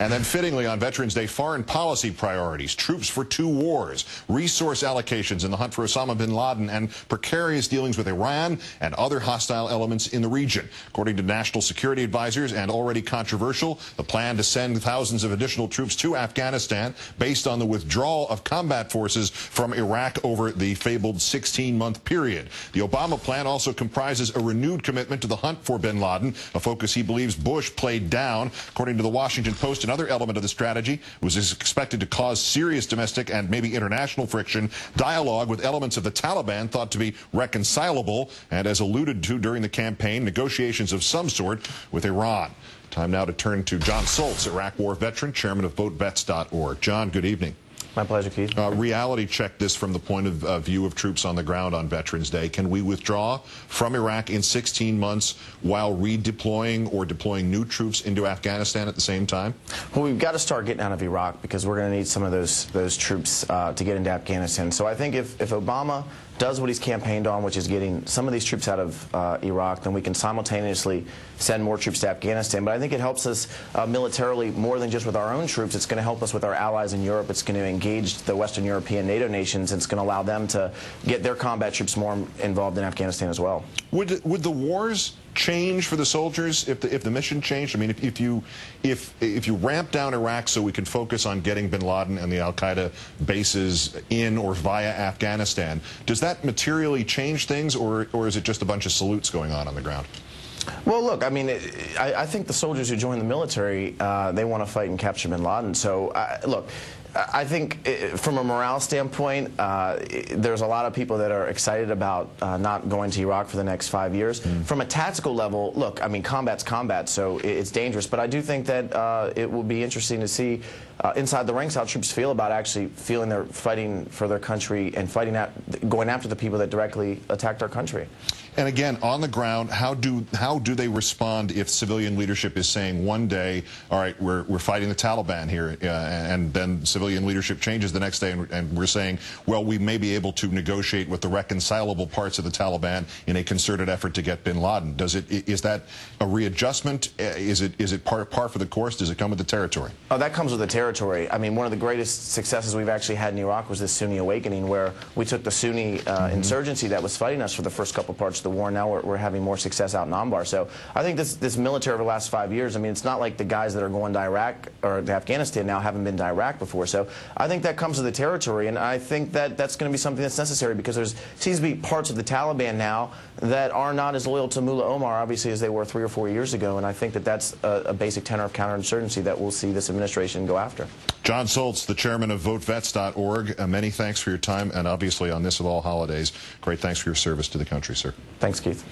And then fittingly on Veterans Day, foreign policy priorities, troops for 2 wars, resource allocations in the hunt for Osama bin Laden, and precarious dealings with Iran and other hostile elements in the region. According to national security advisors, and already controversial, the plan to send thousands of additional troops to Afghanistan based on the withdrawal of combat forces from Iraq over the fabled 16-month period. The Obama plan also comprises a renewed commitment to the hunt for bin Laden, a focus he believes Bush played down. According to the Washington Post, another element of the strategy was expected to cause serious domestic and maybe international friction, dialogue with elements of the Taliban thought to be reconcilable, and as alluded to during the campaign, negotiations of some sort with Iran. Time now to turn to Jon Soltz, Iraq War veteran, chairman of VoteVets.org. John, good evening. My pleasure, Keith. Reality check this from the point of view of troops on the ground on Veterans Day. Can we withdraw from Iraq in 16 months while redeploying or deploying new troops into Afghanistan at the same time? Well, we've got to start getting out of Iraq because we're going to need some of those troops to get into Afghanistan. So I think if Obama does what he's campaigned on, which is getting some of these troops out of Iraq, then we can simultaneously send more troops to Afghanistan. But I think it helps us militarily more than just with our own troops. It's going to help us with our allies in Europe. It's going to engage the Western European NATO nations. And it's going to allow them to get their combat troops more involved in Afghanistan as well. Would the wars change for the soldiers if the mission changed? I mean, if you ramp down Iraq so we can focus on getting bin Laden and the Al-Qaeda bases in or via Afghanistan, does that materially change things, or is it just a bunch of salutes going on the ground? Well, look, I mean, I think the soldiers who join the military, they want to fight and capture bin Laden. So, look, I think from a morale standpoint, there's a lot of people that are excited about not going to Iraq for the next 5 years. From a tactical level, look, I mean, combat's combat, so it's dangerous. But I do think that it will be interesting to see inside the ranks how troops feel about actually feeling they're fighting for their country and going after the people that directly attacked our country. And again, on the ground, how do they respond if civilian leadership is saying one day, all right, we're fighting the Taliban here, and then civilian leadership changes the next day, and we're saying, well, we may be able to negotiate with the reconcilable parts of the Taliban in a concerted effort to get bin Laden. Is that a readjustment? Is it par for the course? Does it come with the territory? Oh, that comes with the territory. I mean, one of the greatest successes we've actually had in Iraq was this Sunni awakening, where we took the Sunni insurgency that was fighting us for the first couple parts of the war. Now we're having more success out in Anbar. So I think this military over the last 5 years, I mean, it's not like the guys that are going to Iraq or to Afghanistan now haven't been to Iraq before. So I think that comes with the territory, and I think that that's going to be something that's necessary because there seems to be parts of the Taliban now that are not as loyal to Mullah Omar, obviously, as they were 3 or 4 years ago, and I think that that's a basic tenor of counterinsurgency that we'll see this administration go after. Jon Soltz, the chairman of VoteVets.org, many thanks for your time, and obviously on this of all holidays, great thanks for your service to the country, sir. Thanks, Keith.